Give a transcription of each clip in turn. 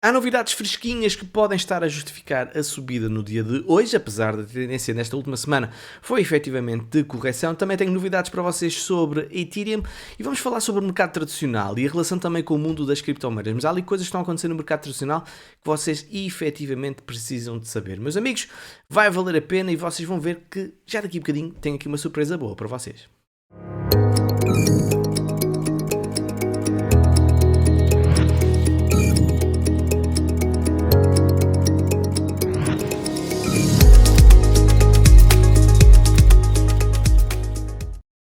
Há novidades fresquinhas que podem estar a justificar a subida no dia de hoje, apesar da tendência nesta última semana foi efetivamente de correção. Também tenho novidades para vocês sobre Ethereum e vamos falar sobre o mercado tradicional e a relação também com o mundo das criptomoedas. Mas há ali coisas que estão a acontecer no mercado tradicional que vocês efetivamente precisam de saber. Meus amigos, vai valer a pena e vocês vão ver que já daqui a bocadinho tenho aqui uma surpresa boa para vocês.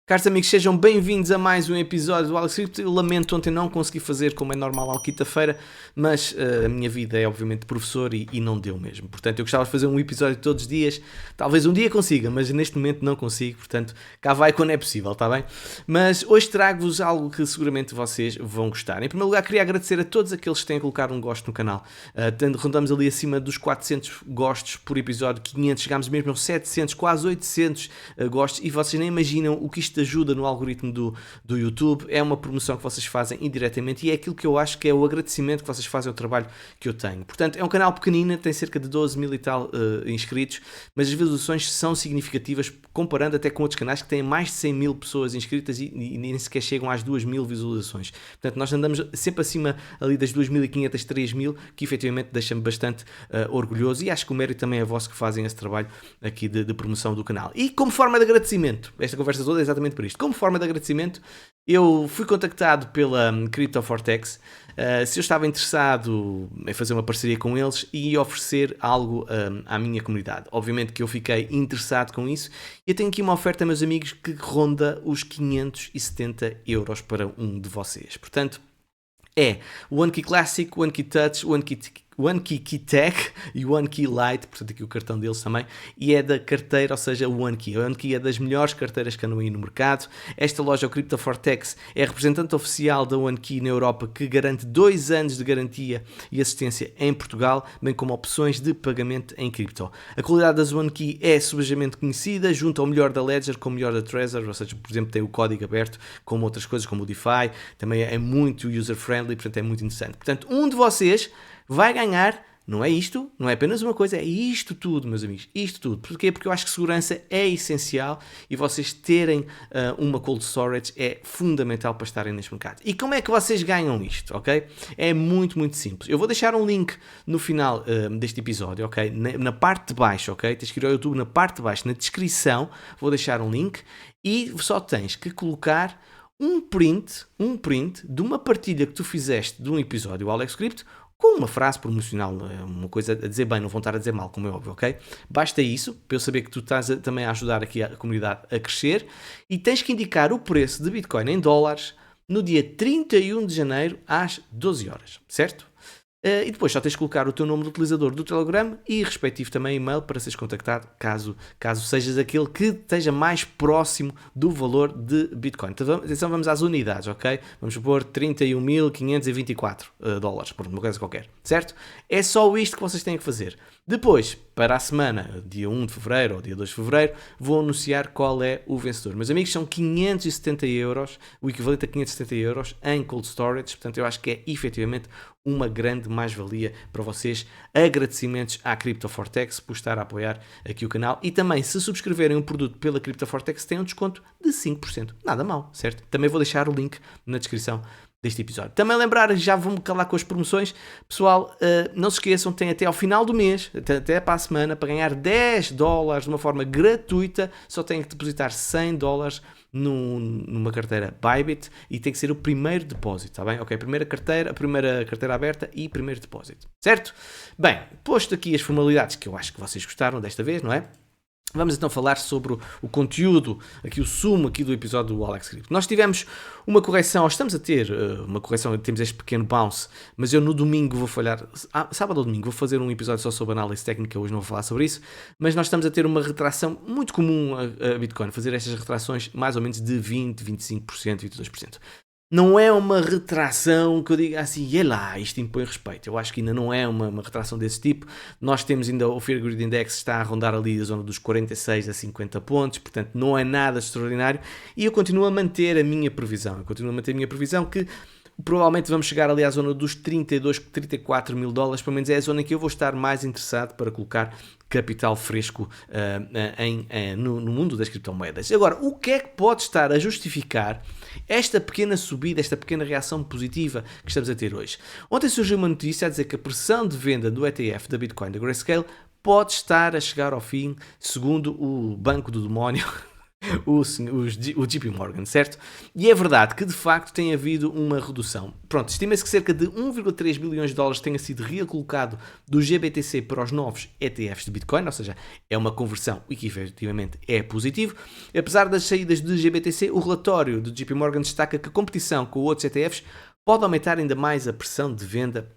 Caros amigos, sejam bem-vindos a mais um episódio do Alex Crypto. Eu lamento ontem não consegui fazer como é normal à quinta-feira, mas a minha vida é obviamente professor e não deu mesmo. Portanto, eu gostava de fazer um episódio todos os dias. Talvez um dia consiga, mas neste momento não consigo. Portanto, cá vai quando é possível, está bem? Mas hoje trago-vos algo que seguramente vocês vão gostar. Em primeiro lugar, queria agradecer a todos aqueles que têm colocado um gosto no canal. Rondamos ali acima dos 400 gostos por episódio, 500, chegámos mesmo aos 700, quase 800 gostos. E vocês nem imaginam o que isto ajuda no algoritmo do YouTube. É uma promoção que vocês fazem indiretamente e é aquilo que eu acho que é o agradecimento que vocês fazem ao trabalho que eu tenho. Portanto, é um canal pequenino, tem cerca de 12 mil e tal inscritos, mas as visualizações são significativas comparando até com outros canais que têm mais de 100 mil pessoas inscritas e nem sequer chegam às 2 mil visualizações. Portanto, nós andamos sempre acima ali das 2.500, 3.000, que efetivamente deixa-me bastante orgulhoso e acho que o mérito também é vosso que fazem esse trabalho aqui de promoção do canal. E como forma de agradecimento, esta conversa toda é exatamente por isto. Como forma de agradecimento, eu fui contactado pela CryptoFortex se eu estava interessado em fazer uma parceria com eles e oferecer algo à minha comunidade. Obviamente que eu fiquei interessado com isso e eu tenho aqui uma oferta, meus amigos, que ronda os 570 euros para um de vocês. Portanto, é o OneKey Classic, OneKey Touch, OneKey Tech e o OneKey Lite, portanto aqui o cartão deles também, e é da carteira, ou seja, o OneKey. A OneKey é das melhores carteiras que andam aí no mercado. Esta loja, o CryptoFortex, é a representante oficial da OneKey na Europa, que garante 2 anos de garantia e assistência em Portugal, bem como opções de pagamento em cripto. A qualidade das OneKey é subejamente conhecida, junto ao melhor da Ledger com o melhor da Trezor, ou seja, por exemplo, tem o código aberto, como outras coisas, como o DeFi, também é muito user-friendly, portanto é muito interessante. Portanto, um de vocês vai ganhar, não é isto, não é apenas uma coisa, é isto tudo, meus amigos, isto tudo. Porquê? Porque eu acho que segurança é essencial e vocês terem uma cold storage é fundamental para estarem neste mercado. E como é que vocês ganham isto, ok? É muito, muito simples. Eu vou deixar um link no final deste episódio, ok? Na parte de baixo, ok? Tens que ir ao YouTube na parte de baixo, na descrição, vou deixar um link e só tens que colocar um print de uma partilha que tu fizeste de um episódio Alex Crypto com uma frase promocional, uma coisa a dizer bem, não vão estar a dizer mal, como é óbvio, ok? Basta isso, para eu saber que tu estás também a ajudar aqui a comunidade a crescer, e tens que indicar o preço de Bitcoin em dólares no dia 31 de janeiro às 12 horas, certo? E depois só tens de colocar o teu nome do utilizador do Telegram e respectivo também e-mail para seres contactado caso sejas aquele que esteja mais próximo do valor de Bitcoin. Então, atenção, vamos às unidades, ok? Vamos supor 31.524 dólares, por uma coisa qualquer, certo? É só isto que vocês têm que fazer. Depois, para a semana, dia 1 de fevereiro ou dia 2 de fevereiro, vou anunciar qual é o vencedor. Meus amigos, são 570 euros, o equivalente a 570 euros em cold storage, portanto eu acho que é efetivamente uma grande mais-valia para vocês. Agradecimentos à CryptoFortex por estar a apoiar aqui o canal e também, se subscreverem um produto pela CryptoFortex, têm um desconto de 5%. Nada mal, certo? Também vou deixar o link na descrição deste episódio. Também lembrar, já vou-me calar com as promoções. Pessoal, não se esqueçam, tem até ao final do mês, até para a semana, para ganhar 10 dólares de uma forma gratuita. Só têm que depositar 100 dólares numa carteira Bybit e tem que ser o primeiro depósito, está bem? Ok, a primeira carteira aberta e primeiro depósito, certo? Bem, posto aqui as formalidades que eu acho que vocês gostaram desta vez, não é? Vamos então falar sobre o conteúdo, aqui o sumo aqui do episódio do Alex Crypto. Nós tivemos uma correção, estamos a ter uma correção, temos este pequeno bounce, mas eu no domingo vou falhar, sábado ou domingo, vou fazer um episódio só sobre análise técnica, hoje não vou falar sobre isso, mas nós estamos a ter uma retração muito comum a Bitcoin, fazer estas retrações mais ou menos de 20%, 25%, 22%. Não é uma retração que eu diga assim, e lá, isto impõe respeito. Eu acho que ainda não é uma retração desse tipo. Nós temos ainda o Fear Greed Index está a rondar ali a zona dos 46 a 50 pontos, portanto não é nada extraordinário. E eu continuo a manter a minha previsão. Que provavelmente vamos chegar ali à zona dos 32, 34 mil dólares, pelo menos é a zona em que eu vou estar mais interessado para colocar capital fresco no mundo das criptomoedas. Agora, o que é que pode estar a justificar esta pequena subida, esta pequena reação positiva que estamos a ter hoje? Ontem surgiu uma notícia a dizer que a pressão de venda do ETF da Bitcoin da Grayscale pode estar a chegar ao fim, segundo o banco do demónio, o JP Morgan, certo? E é verdade que de facto tem havido uma redução. Pronto, estima-se que cerca de 1,3 bilhões de dólares tenha sido recolocado do GBTC para os novos ETFs de Bitcoin, ou seja, é uma conversão e que efetivamente é positivo. Apesar das saídas do GBTC, o relatório do JP Morgan destaca que a competição com outros ETFs pode aumentar ainda mais a pressão de venda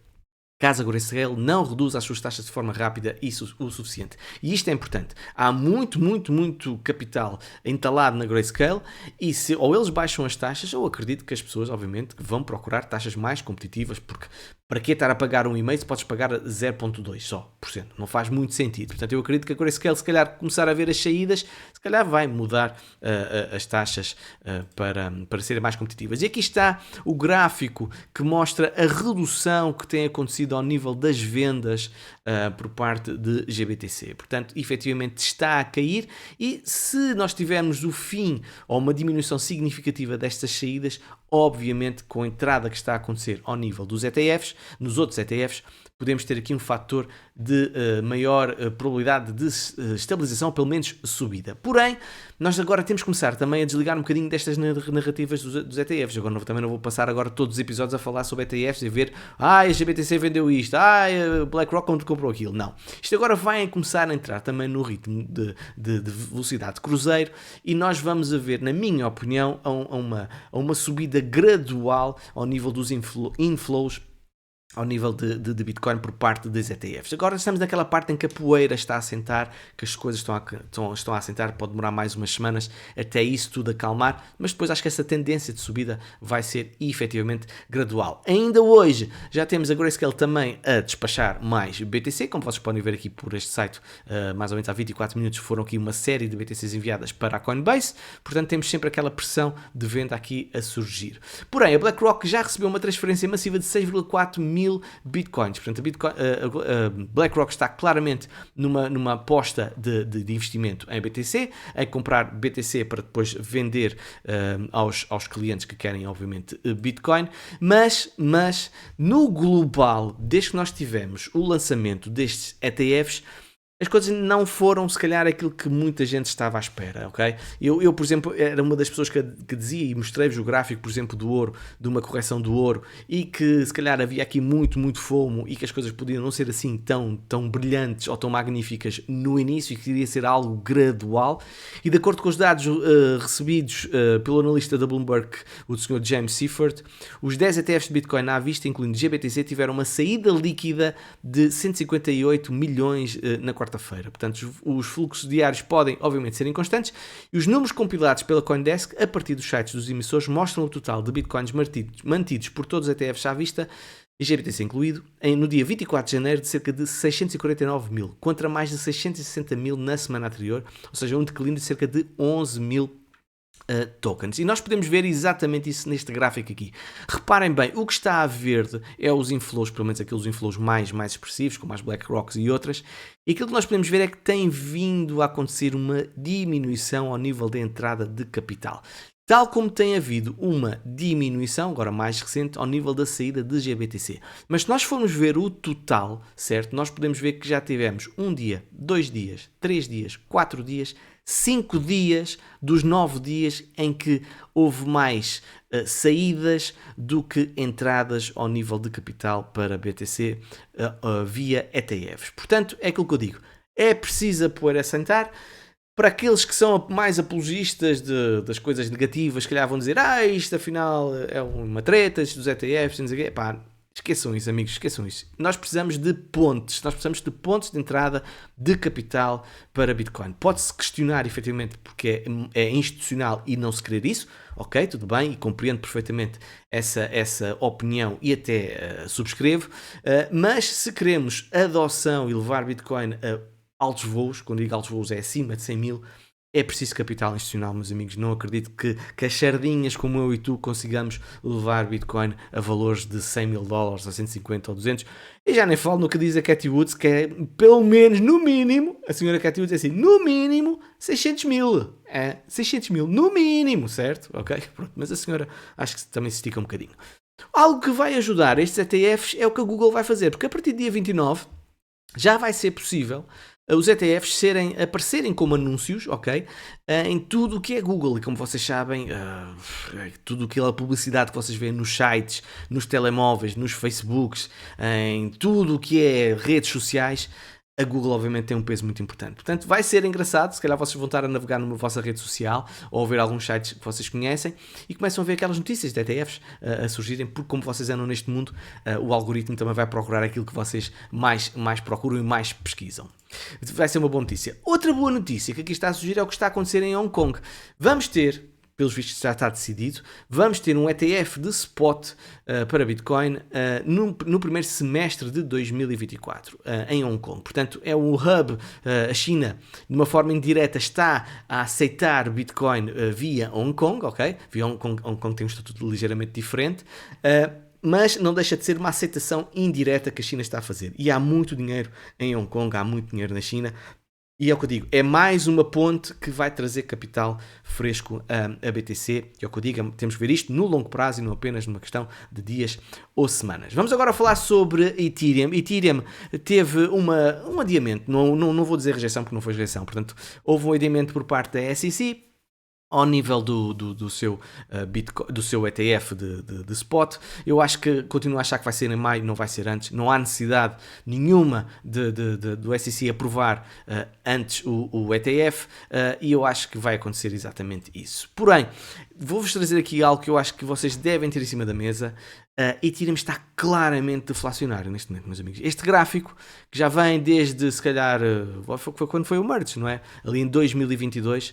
caso a Grayscale não reduza as suas taxas de forma rápida e o suficiente. E isto é importante. Há muito capital entalado na Grayscale e ou eles baixam as taxas, ou acredito que as pessoas, obviamente, vão procurar taxas mais competitivas, porque para que estar a pagar 1,5% se podes pagar 0,2% só por cento? Não faz muito sentido. Portanto, eu acredito que a Grayscale, se calhar, começar a ver as saídas, se calhar vai mudar as taxas para serem mais competitivas. E aqui está o gráfico que mostra a redução que tem acontecido ao nível das vendas por parte de GBTC. Portanto, efetivamente está a cair e se nós tivermos o fim ou uma diminuição significativa destas saídas, obviamente com a entrada que está a acontecer ao nível dos ETFs, nos outros ETFs, podemos ter aqui um fator de maior probabilidade de estabilização, pelo menos subida. Porém, nós agora temos que começar também a desligar um bocadinho destas narrativas dos ETFs. Agora também não vou passar agora todos os episódios a falar sobre ETFs e ver a GBTC vendeu isto, a BlackRock comprou aquilo. Não. Isto agora vai começar a entrar também no ritmo de velocidade de cruzeiro e nós vamos a ver, na minha opinião, a uma subida gradual ao nível dos inflows ao nível de Bitcoin por parte dos ETFs. Agora estamos naquela parte em que a poeira está a assentar, que as coisas estão a assentar, pode demorar mais umas semanas até isso tudo acalmar, mas depois acho que essa tendência de subida vai ser efetivamente gradual. Ainda hoje já temos a Grayscale também a despachar mais BTC, como vocês podem ver aqui por este site, mais ou menos há 24 minutos foram aqui uma série de BTCs enviadas para a Coinbase, portanto temos sempre aquela pressão de venda aqui a surgir. Porém, a BlackRock já recebeu uma transferência massiva de 6,4 mil bitcoins. Portanto, a BlackRock está claramente numa aposta de investimento em BTC, em comprar BTC para depois vender aos clientes que querem, obviamente, Bitcoin. Mas no global, desde que nós tivemos o lançamento destes ETFs, as coisas não foram, se calhar, aquilo que muita gente estava à espera, ok? Eu por exemplo, era uma das pessoas que dizia, e mostrei-vos o gráfico, por exemplo, do ouro, de uma correção do ouro, e que, se calhar, havia aqui muito FOMO, e que as coisas podiam não ser assim tão brilhantes ou tão magníficas no início, e que iria ser algo gradual. E, de acordo com os dados recebidos pelo analista da Bloomberg, o Sr. James Seifert, os 10 ETFs de Bitcoin à vista, incluindo GBTC, tiveram uma saída líquida de 158 milhões na quarta-feira. Portanto, os fluxos diários podem, obviamente, ser inconstantes e os números compilados pela CoinDesk a partir dos sites dos emissores mostram o total de bitcoins mantidos por todos os ETFs à vista, e GBTC incluído, no dia 24 de janeiro de cerca de 649 mil, contra mais de 660 mil na semana anterior, ou seja, um declínio de cerca de 11 mil tokens. E nós podemos ver exatamente isso neste gráfico aqui. Reparem bem, o que está a verde é os inflows, pelo menos aqueles inflows mais expressivos, como as BlackRocks e outras, e aquilo que nós podemos ver é que tem vindo a acontecer uma diminuição ao nível da entrada de capital. Tal como tem havido uma diminuição, agora mais recente, ao nível da saída de GBTC. Mas se nós formos ver o total, certo, nós podemos ver que já tivemos 1 dia, 2 dias, 3 dias, 4 dias, 5 dias dos 9 dias em que houve mais saídas do que entradas ao nível de capital para BTC via ETFs. Portanto, é aquilo que eu digo. É preciso a poeira assentar. Para aqueles que são mais apologistas das coisas negativas, que calhar vão dizer isto afinal é uma treta, isto dos ETFs, não sei o quê. Pá, esqueçam isso, amigos, esqueçam isso. Nós precisamos de pontes de entrada de capital para Bitcoin. Pode-se questionar, efetivamente, porque é institucional e não se querer isso, ok, tudo bem, e compreendo perfeitamente essa opinião e até subscrevo, mas se queremos adoção e levar Bitcoin a altos voos, quando digo altos voos é acima de 100 mil, É preciso capital institucional, meus amigos. Não acredito que as sardinhas como eu e tu consigamos levar Bitcoin a valores de $100.000, ou 150 ou 200. E já nem falo no que diz a Cathie Woods, que é pelo menos, no mínimo, a senhora Cathie Woods é assim, no mínimo 600 mil. É, 600 mil, no mínimo, certo? Ok? Pronto, mas a senhora acho que também se estica um bocadinho. Algo que vai ajudar estes ETFs é o que a Google vai fazer, porque a partir do dia 29 já vai ser possível os ETFs aparecerem como anúncios, ok? Em tudo o que é Google. E como vocês sabem, tudo aquela publicidade que vocês veem nos sites, nos telemóveis, nos Facebooks, em tudo o que é redes sociais, a Google obviamente tem um peso muito importante. Portanto, vai ser engraçado, se calhar vocês vão estar a navegar numa vossa rede social ou a ver alguns sites que vocês conhecem e começam a ver aquelas notícias de ETFs a surgirem, porque como vocês andam neste mundo, o algoritmo também vai procurar aquilo que vocês mais procuram e mais pesquisam. Vai ser uma boa notícia. Outra boa notícia que aqui está a surgir é o que está a acontecer em Hong Kong. Vamos ter, pelos vistos já está decidido, vamos ter um ETF de spot para Bitcoin no primeiro semestre de 2024 em Hong Kong. Portanto, é um hub, a China, de uma forma indireta, está a aceitar Bitcoin via Hong Kong, ok? Via Hong Kong tem um estatuto ligeiramente diferente, mas não deixa de ser uma aceitação indireta que a China está a fazer. E há muito dinheiro em Hong Kong, há muito dinheiro na China. E é o que eu digo, é mais uma ponte que vai trazer capital fresco a BTC. É o que eu digo, temos que ver isto no longo prazo e não apenas numa questão de dias ou semanas. Vamos agora falar sobre Ethereum. Ethereum teve um adiamento, não vou dizer rejeição porque não foi rejeição. Portanto, houve um adiamento por parte da SEC. Ao nível do seu Bitcoin, do seu ETF de spot, eu acho que continuo a achar que vai ser em maio, não vai ser antes. Não há necessidade nenhuma do SEC aprovar antes o ETF e eu acho que vai acontecer exatamente isso. Porém, vou-vos trazer aqui algo que eu acho que vocês devem ter em cima da mesa. Ethereum está claramente deflacionário neste momento, meus amigos. Este gráfico, que já vem desde, se calhar, foi quando foi o merge, não é? Ali em 2022.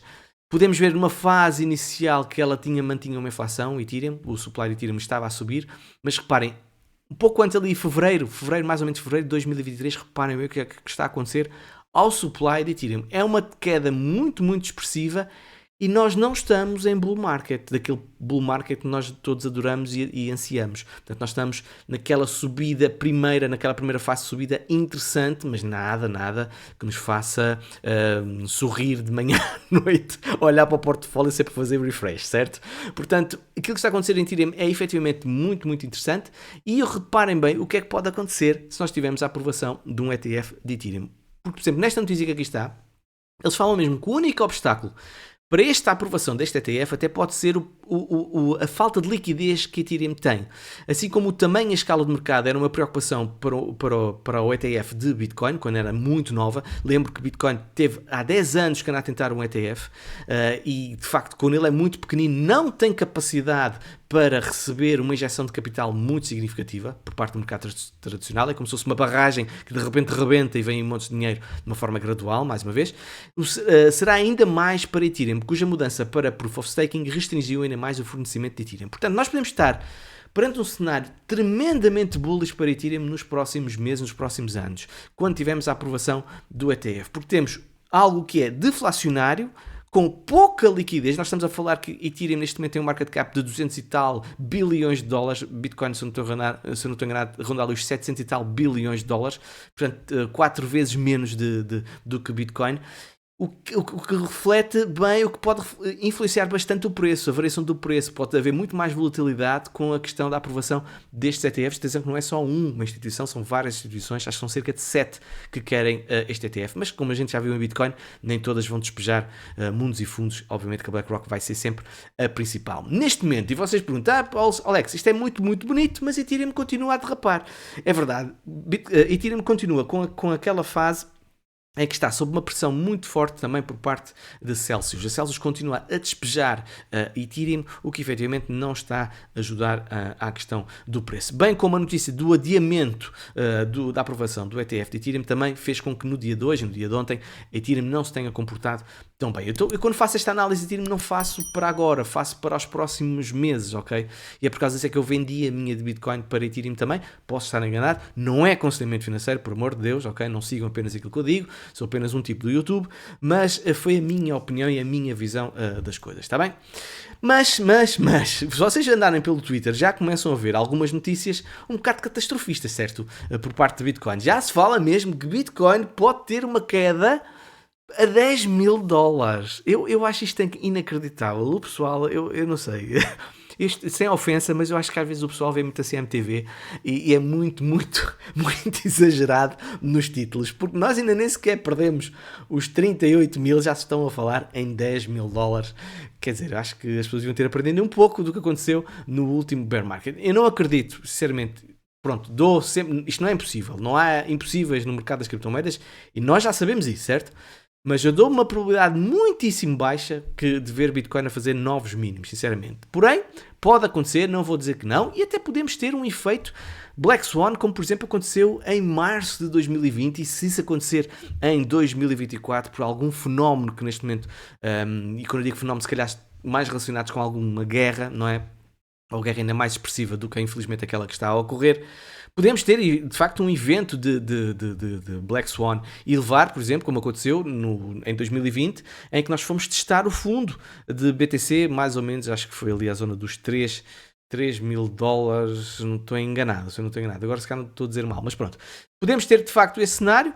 Podemos ver numa fase inicial que ela mantinha uma inflação, Ethereum, o supply de Ethereum estava a subir, mas reparem, um pouco antes ali, fevereiro, mais ou menos fevereiro de 2023, reparem o que é que está a acontecer ao supply de Ethereum. É uma queda muito, muito expressiva e nós não estamos em bull market, daquele bull market que nós todos adoramos e ansiamos. Portanto, nós estamos naquela subida naquela primeira fase de subida interessante, mas nada que nos faça sorrir de manhã à noite, olhar para o portfólio e sempre fazer refresh, certo? Portanto, aquilo que está a acontecer em Ethereum é efetivamente muito, muito interessante e reparem bem o que é que pode acontecer se nós tivermos a aprovação de um ETF de Ethereum. Porque, por exemplo, nesta notícia que aqui está, eles falam mesmo que o único obstáculo para esta aprovação deste ETF até pode ser a falta de liquidez que a Ethereum tem. Assim como o tamanho e a escala de mercado era uma preocupação para o ETF de Bitcoin, quando era muito nova. Lembro que Bitcoin teve há 10 anos que anda a tentar um ETF e, de facto, quando ele é muito pequenino, não tem capacidade para receber uma injeção de capital muito significativa por parte do mercado tradicional. É como se fosse uma barragem que de repente rebenta e vem um monte de dinheiro de uma forma gradual, mais uma vez. Será ainda mais para Ethereum, cuja mudança para Proof of Staking restringiu ainda mais o fornecimento de Ethereum. Portanto, nós podemos estar perante um cenário tremendamente bullish para Ethereum nos próximos meses, nos próximos anos, quando tivermos a aprovação do ETF. Porque temos algo que é deflacionário, com pouca liquidez. Nós estamos a falar que Ethereum neste momento tem um market cap de 200 e tal bilhões de dólares. Bitcoin, se não estou enganado, ronda ali os 700 e tal bilhões de dólares. Portanto, 4 vezes menos do que Bitcoin. O que reflete bem, o que pode influenciar bastante o preço, a variação do preço. Pode haver muito mais volatilidade com a questão da aprovação destes ETFs. Atenção que não é só uma instituição, são várias instituições, acho que são cerca de 7 que querem este ETF. Mas como a gente já viu em Bitcoin, nem todas vão despejar mundos e fundos. Obviamente que a BlackRock vai ser sempre a principal. Neste momento, e vocês perguntam, Alex, isto é muito, muito bonito, mas Ethereum continua a derrapar. É verdade, Ethereum continua com aquela fase é que está sob uma pressão muito forte também por parte de Celsius. A Celsius continua a despejar Ethereum, o que efetivamente não está a ajudar à questão do preço. Bem como a notícia do adiamento da aprovação do ETF de Ethereum também fez com que no dia de hoje, no dia de ontem, Ethereum não se tenha comportado tão bem. Eu quando faço esta análise de Ethereum não faço para agora, faço para os próximos meses, ok? E é por causa disso é que eu vendi a minha de Bitcoin para Ethereum também. Posso estar enganado, não é aconselhamento financeiro, por amor de Deus, ok? Não sigam apenas aquilo que eu digo. sou apenas um tipo do YouTube, mas foi a minha opinião e a minha visão das coisas, está bem? Mas, se vocês andarem pelo Twitter, já começam a ver algumas notícias um bocado catastrofistas, certo? Por parte do Bitcoin. Já se fala mesmo que Bitcoin pode ter uma queda a $10.000. Eu acho isto inacreditável. O pessoal, eu não sei. Isto, sem ofensa, mas eu acho que às vezes o pessoal vê muito a CMTV e é muito, muito, muito exagerado nos títulos, porque nós ainda nem sequer perdemos os 38 mil, já se estão a falar em $10.000. Quer dizer, acho que as pessoas deviam ter aprendido um pouco do que aconteceu no último bear market. Eu não acredito, sinceramente. Pronto, dou sempre. Isto não é impossível. Não há impossíveis no mercado das criptomoedas e nós já sabemos isso, certo? Mas eu dou uma probabilidade muitíssimo baixa de ver Bitcoin a fazer novos mínimos, sinceramente. Porém, pode acontecer, não vou dizer que não, e até podemos ter um efeito Black Swan, como por exemplo aconteceu em março de 2020, e se isso acontecer em 2024 por algum fenómeno que neste momento, e quando eu digo fenómeno, se calhar mais relacionados com alguma guerra, não é? Ou guerra ainda mais expressiva do que infelizmente aquela que está a ocorrer, podemos ter de facto um evento de Black Swan e levar, por exemplo, como aconteceu em 2020, em que nós fomos testar o fundo de BTC, mais ou menos, acho que foi ali a zona dos $3 mil, não estou enganado, se eu não estou enganado, agora se calhar não estou a dizer mal, mas pronto. Podemos ter de facto esse cenário,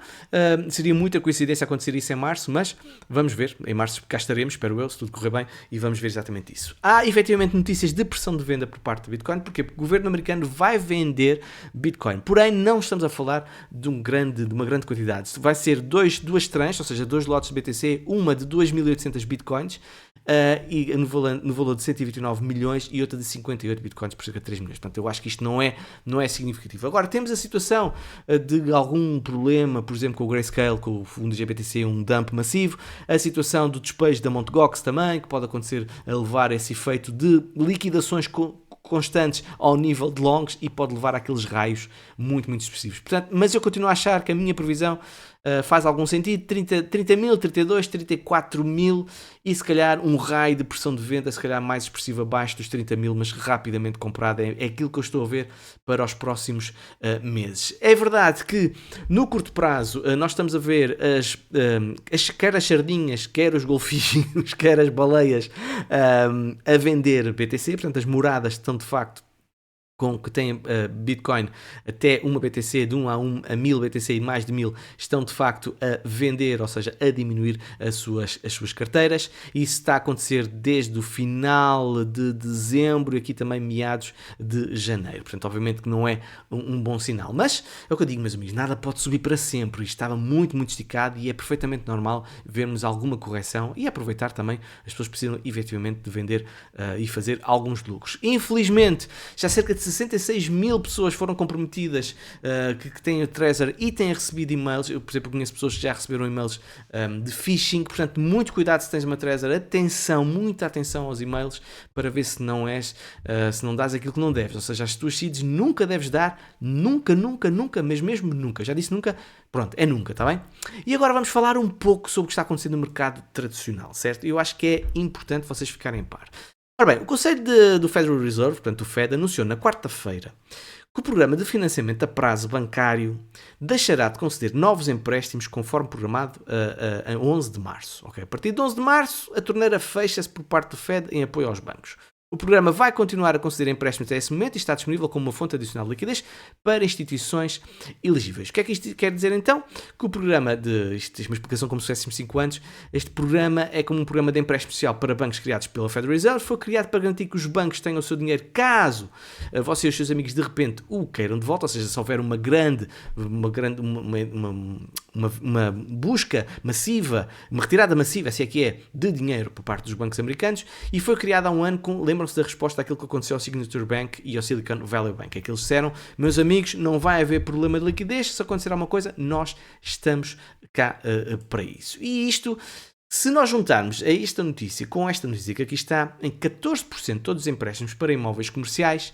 seria muita coincidência acontecer isso em março, mas vamos ver, em março cá estaremos, espero eu, se tudo correr bem, e vamos ver exatamente isso. Há efetivamente notícias de pressão de venda por parte do Bitcoin, porque o governo americano vai vender Bitcoin, porém não estamos a falar de uma grande quantidade. Vai ser duas tranches, ou seja, 2 lotes de BTC, uma de 2.800 Bitcoins, e no valor de 129 milhões e outra de 58 Bitcoins por cerca de 3 milhões. Portanto, eu acho que isto não é significativo. Agora, temos a situação de algum problema, por exemplo, com o Grayscale, com o fundo de GBTC, um dump massivo, a situação do despejo da Mt. Gox também, que pode acontecer a levar esse efeito de liquidações constantes ao nível de longs e pode levar àqueles raios muito, muito expressivos. Portanto, mas eu continuo a achar que a minha previsão faz algum sentido, 30 mil, 32, 34 mil e se calhar um raio de pressão de venda se calhar mais expressivo abaixo dos 30 mil, mas rapidamente comprado, é aquilo que eu estou a ver para os próximos meses. É verdade que no curto prazo nós estamos a ver quer as sardinhas, quer os golfinhos, quer as baleias a vender BTC, portanto as moradas estão de facto que têm Bitcoin até uma BTC, de 1 a 1000 BTC e mais de 1000, estão de facto a vender, ou seja, a diminuir as suas carteiras. Isso está a acontecer desde o final de dezembro e aqui também meados de janeiro. Portanto, obviamente que não é um bom sinal. Mas, é o que eu digo, meus amigos, nada pode subir para sempre. Isto estava muito, muito esticado e é perfeitamente normal vermos alguma correção e aproveitar também. As pessoas precisam, efetivamente, de vender e fazer alguns lucros. Infelizmente, já cerca de 66 mil pessoas foram comprometidas que têm o Trezor e têm recebido e-mails. Eu, por exemplo, conheço pessoas que já receberam e-mails de phishing. Portanto, muito cuidado se tens uma Trezor. Atenção, muita atenção aos e-mails para ver se não dás aquilo que não deves. Ou seja, as tuas seeds nunca deves dar. Nunca, mas mesmo nunca. Já disse nunca? Pronto, é nunca, está bem? E agora vamos falar um pouco sobre o que está acontecendo no mercado tradicional, certo? Eu acho que é importante vocês ficarem em par. Ora bem, o Conselho do Federal Reserve, portanto o Fed, anunciou na quarta-feira que o programa de financiamento a prazo bancário deixará de conceder novos empréstimos conforme programado a 11 de março. Okay? A partir de 11 de março, a torneira fecha-se por parte do Fed em apoio aos bancos. O programa vai continuar a conceder empréstimos até esse momento e está disponível como uma fonte adicional de liquidez para instituições elegíveis. O que é que isto quer dizer então? Que o programa isto é uma explicação como se fôssemos 5 anos, este programa é como um programa de empréstimo social para bancos criados pela Federal Reserve, foi criado para garantir que os bancos tenham o seu dinheiro caso você e os seus amigos de repente o queiram de volta, ou seja, se houver uma busca massiva, uma retirada massiva, se é que é, de dinheiro por parte dos bancos americanos, e foi criado há um ano lembram-se da resposta àquilo que aconteceu ao Signature Bank e ao Silicon Valley Bank, é que eles disseram, meus amigos, não vai haver problema de liquidez, se acontecer alguma coisa, nós estamos cá para isso. E isto, se nós juntarmos a esta notícia com esta notícia que aqui está, em 14% de todos os empréstimos para imóveis comerciais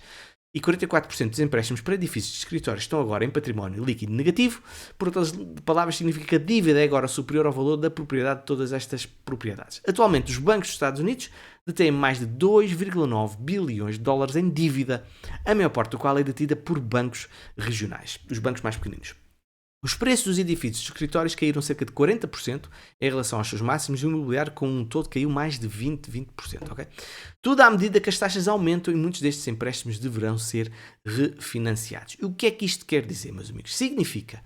e 44% dos empréstimos para edifícios de escritórios estão agora em património líquido negativo. Por outras palavras, significa que a dívida é agora superior ao valor da propriedade de todas estas propriedades. Atualmente, os bancos dos Estados Unidos detêm mais de 2,9 bilhões de dólares em dívida, a maior parte do qual é detida por bancos regionais, os bancos mais pequeninos. Os preços dos edifícios de escritórios caíram cerca de 40% em relação aos seus máximos e o imobiliário como um todo caiu mais de 20%. Okay? Tudo à medida que as taxas aumentam e muitos destes empréstimos deverão ser refinanciados. E o que é que isto quer dizer, meus amigos? Significa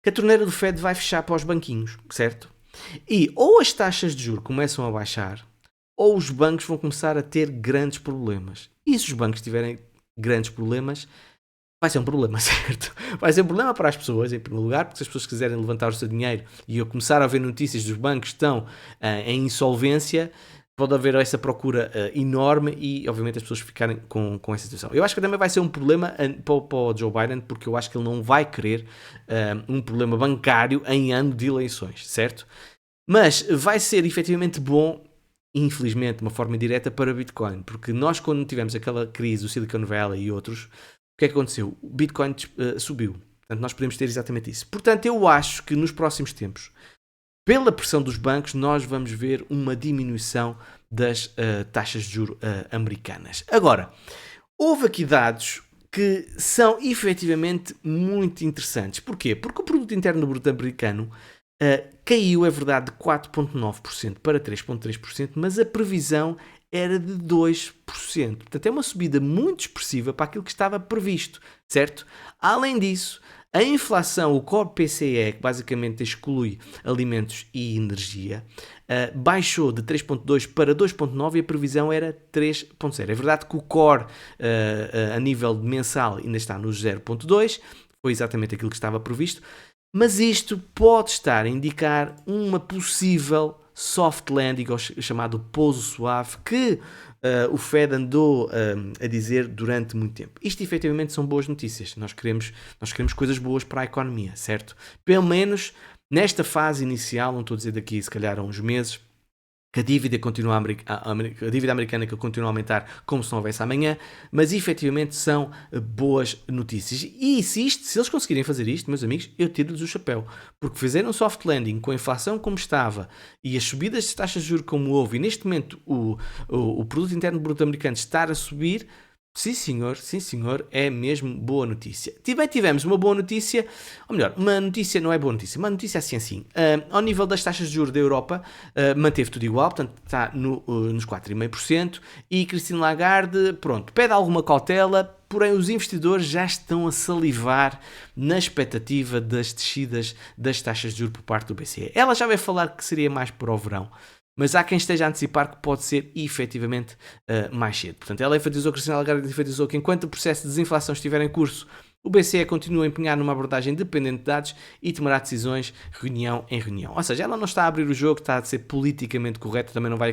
que a torneira do Fed vai fechar para os banquinhos, certo? E ou as taxas de juros começam a baixar ou os bancos vão começar a ter grandes problemas. E se os bancos tiverem grandes problemas, vai ser um problema, certo? Vai ser um problema para as pessoas, em primeiro lugar, porque se as pessoas quiserem levantar o seu dinheiro e eu começar a ver notícias dos bancos que estão em insolvência, pode haver essa procura enorme e, obviamente, as pessoas ficarem com essa situação. Eu acho que também vai ser um problema para o Joe Biden, porque eu acho que ele não vai querer um problema bancário em ano de eleições, certo? Mas vai ser efetivamente bom, infelizmente, de uma forma indireta, para Bitcoin, porque nós, quando tivemos aquela crise do Silicon Valley e outros, o que é que aconteceu? O Bitcoin subiu. Portanto, nós podemos ter exatamente isso. Portanto, eu acho que nos próximos tempos, pela pressão dos bancos, nós vamos ver uma diminuição das taxas de juros americanas. Agora, houve aqui dados que são efetivamente muito interessantes. Porquê? Porque o produto interno bruto americano caiu, é verdade, de 4,9% para 3,3%, mas a previsão era de 2%. Portanto, é uma subida muito expressiva para aquilo que estava previsto, certo? Além disso, a inflação, o Core PCE, que basicamente exclui alimentos e energia, baixou de 3,2 para 2,9 e a previsão era 3,0. É verdade que o Core, a nível mensal, ainda está no 0,2, foi exatamente aquilo que estava previsto, mas isto pode estar a indicar uma possível soft landing, ou chamado pouso suave, que o Fed andou a dizer durante muito tempo. Isto efetivamente são boas notícias. Nós queremos coisas boas para a economia, certo? Pelo menos nesta fase inicial, não estou a dizer daqui se calhar a uns meses, que a dívida americana que continua a aumentar como se não houvesse amanhã, mas efetivamente são boas notícias. E se eles conseguirem fazer isto, meus amigos, eu tiro-lhes o chapéu, porque fizeram um soft landing com a inflação como estava e as subidas de taxas de juros como houve, e neste momento o produto interno bruto americano estar a subir. Sim senhor, é mesmo boa notícia. Tivemos uma boa notícia, ou melhor, uma notícia não é boa notícia, uma notícia assim. Ao nível das taxas de juros da Europa, manteve tudo igual, portanto está nos 4,5%, e Christine Lagarde, pronto, pede alguma cautela, porém os investidores já estão a salivar na expectativa das descidas das taxas de juros por parte do BCE. Ela já vai falar que seria mais para o verão, mas há quem esteja a antecipar que pode ser efetivamente mais cedo. Portanto, ela enfatizou, Christine Lagarde enfatizou que enquanto o processo de desinflação estiver em curso, o BCE continua a empenhar numa abordagem dependente de dados e tomará decisões reunião em reunião. Ou seja, ela não está a abrir o jogo, está a ser politicamente correta, também não vai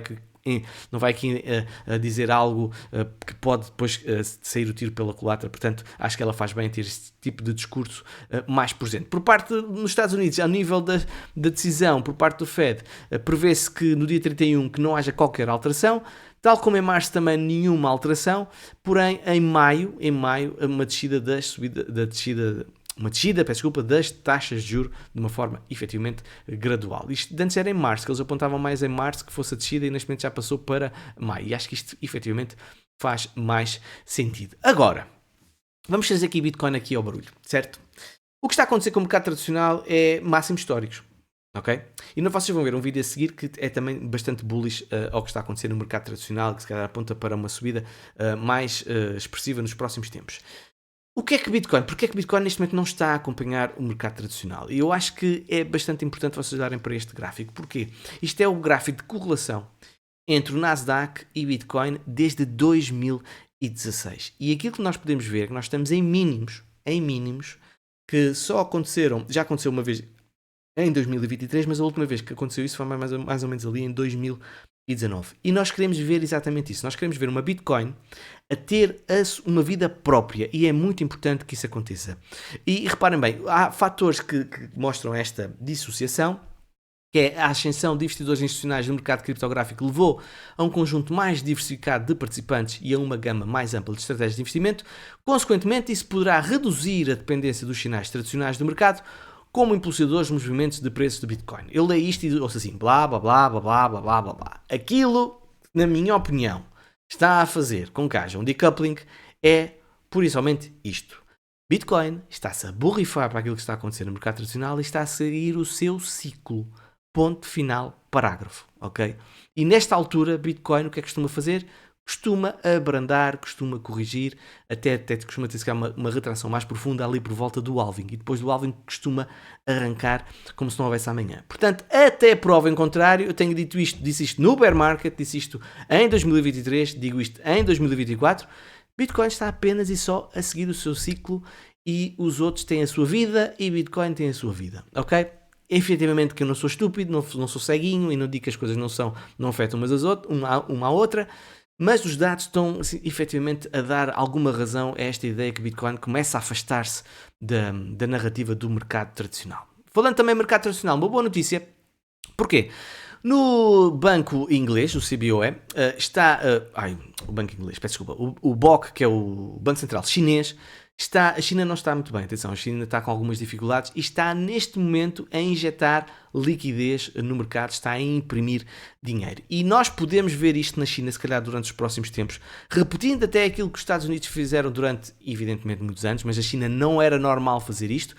aqui a dizer algo que pode depois sair o tiro pela culatra. Portanto, acho que ela faz bem ter este tipo de discurso mais presente. Por parte nos Estados Unidos, ao nível da decisão por parte do Fed, prevê-se que no dia 31 que não haja qualquer alteração, tal como em março também nenhuma alteração, porém em maio uma descida das taxas de juros de uma forma efetivamente gradual. Isto antes era em março, que eles apontavam mais em março que fosse a descida e neste momento já passou para maio. E acho que isto efetivamente faz mais sentido. Agora, vamos trazer aqui Bitcoin aqui ao barulho, certo? O que está a acontecer com o mercado tradicional é máximos históricos. Ok? E não vocês vão ver um vídeo a seguir que é também bastante bullish ao que está a acontecer no mercado tradicional, que se calhar aponta para uma subida mais expressiva nos próximos tempos. O que é que Bitcoin? Porque é que Bitcoin neste momento não está a acompanhar o mercado tradicional? E eu acho que é bastante importante vocês olharem para este gráfico. Porquê? Isto é o gráfico de correlação entre o Nasdaq e Bitcoin desde 2016. E aquilo que nós podemos ver é que nós estamos em mínimos, que já aconteceu uma vez em 2023, mas a última vez que aconteceu isso foi mais ou menos ali em 2019. E nós queremos ver exatamente isso. Nós queremos ver uma Bitcoin a ter uma vida própria e é muito importante que isso aconteça. E reparem bem, há fatores que mostram esta dissociação, que é a ascensão de investidores institucionais no mercado criptográfico levou a um conjunto mais diversificado de participantes e a uma gama mais ampla de estratégias de investimento. Consequentemente, isso poderá reduzir a dependência dos sinais tradicionais do mercado como impulsionadores dos movimentos de preços do Bitcoin. Eu leio isto e ouço assim, blá, blá, blá, blá, blá, blá, blá, blá, blá. Aquilo, na minha opinião, está a fazer com que haja um decoupling é, por isso, somente isto. Bitcoin está-se a borrifar para aquilo que está a acontecer no mercado tradicional e está a seguir o seu ciclo. Ponto final, parágrafo, ok? E nesta altura, Bitcoin o que é que costuma fazer? Costuma abrandar, costuma corrigir, até costuma ter uma retração mais profunda ali por volta do halving. E depois do halving costuma arrancar como se não houvesse amanhã. Portanto, até prova em contrário, eu tenho dito isto, disse isto no bear market, disse isto em 2023, digo isto em 2024. Bitcoin está apenas e só a seguir o seu ciclo e os outros têm a sua vida e Bitcoin tem a sua vida, ok? Efetivamente que eu não sou estúpido, não sou ceguinho e não digo que as coisas não afetam umas às outras, uma à outra, mas os dados estão assim, efetivamente a dar alguma razão a esta ideia que Bitcoin começa a afastar-se da narrativa do mercado tradicional. Falando também do mercado tradicional, uma boa notícia, porquê? No banco inglês, o CBOE, está... o banco inglês, peço desculpa. O BOC, que é o Banco Central Chinês, a China não está muito bem, atenção, a China está com algumas dificuldades e está neste momento a injetar liquidez no mercado, está a imprimir dinheiro. E nós podemos ver isto na China, se calhar durante os próximos tempos, repetindo até aquilo que os Estados Unidos fizeram durante, evidentemente, muitos anos, mas a China não era normal fazer isto.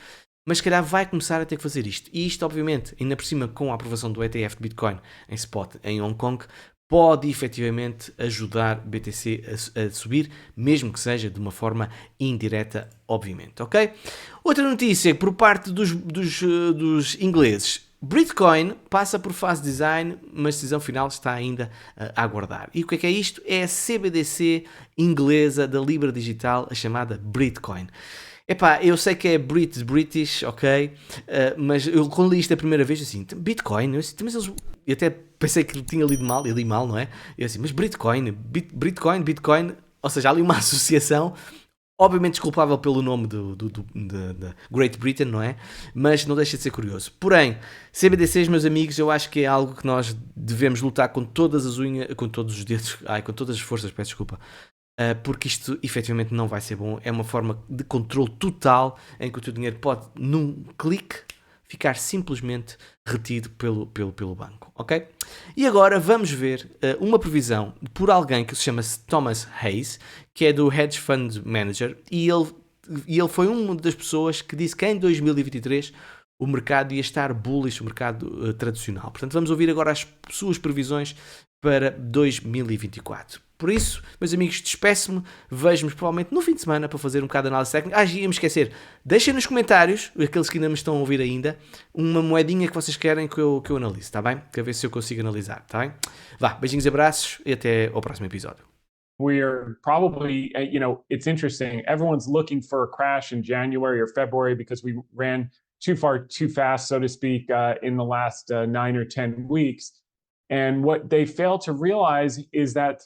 Mas se calhar vai começar a ter que fazer isto. E isto, obviamente, ainda por cima com a aprovação do ETF de Bitcoin em spot em Hong Kong, pode efetivamente ajudar BTC a subir, mesmo que seja de uma forma indireta, obviamente, ok? Outra notícia por parte dos ingleses. Bitcoin passa por fase de design, mas a decisão final está ainda a aguardar. E o que é isto? É a CBDC inglesa da Libra Digital, a chamada Bitcoin. Epá, eu sei que é British, ok? Mas eu quando li isto a primeira vez, assim, Bitcoin, eu até pensei que tinha lido mal, eu li mal, não é? Eu assim, mas Bitcoin, ou seja, há ali uma associação, obviamente desculpável pelo nome da Great Britain, não é? Mas não deixa de ser curioso. Porém, CBDCs, meus amigos, eu acho que é algo que nós devemos lutar com todas as unhas, com todos os dedos, com todas as forças, peço desculpa. Porque isto efetivamente não vai ser bom. É uma forma de controle total em que o teu dinheiro pode, num clique, ficar simplesmente retido pelo banco, ok? E agora vamos ver uma previsão por alguém que se chama Thomas Hayes, que é do Hedge Fund Manager, e ele foi uma das pessoas que disse que em 2023 o mercado ia estar bullish, o mercado tradicional. Portanto, vamos ouvir agora as suas previsões para 2024. Por isso, meus amigos, despeço-me, vejo-me provavelmente no fim de semana para fazer um bocado de análise técnica. Ia-me esquecer, deixem nos comentários, aqueles que ainda me estão a ouvir ainda, uma moedinha que vocês querem que eu analise, está bem? Para ver se eu consigo analisar, está bem? Vá, beijinhos e abraços e até ao próximo episódio. We're probably, it's interesting. Everyone's looking for a crash in January or February because we ran too far, too fast, so to speak, in the last 9 or 10 weeks. And what they fail to realize is that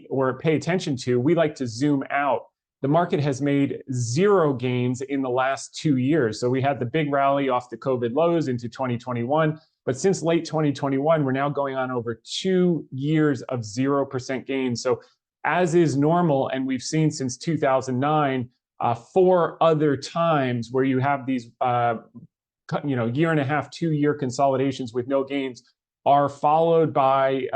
or pay attention to, we like to zoom out. The market has made zero gains in the last 2 years. So we had the big rally off the COVID lows into 2021. But since late 2021, we're now going on over 2 years of 0% gains. So as is normal, and we've seen since 2009, 4 other times where you have these, year and a half, 2-year consolidations with no gains are followed by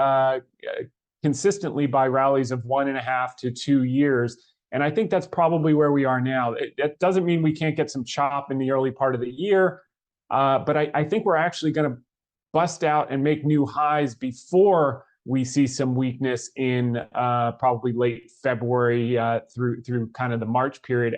consistently by rallies of 1.5 to 2 years. And I think that's probably where we are now. That doesn't mean we can't get some chop in the early part of the year, but I think we're actually going to bust out and make new highs before we see some weakness in probably late February through kind of the March period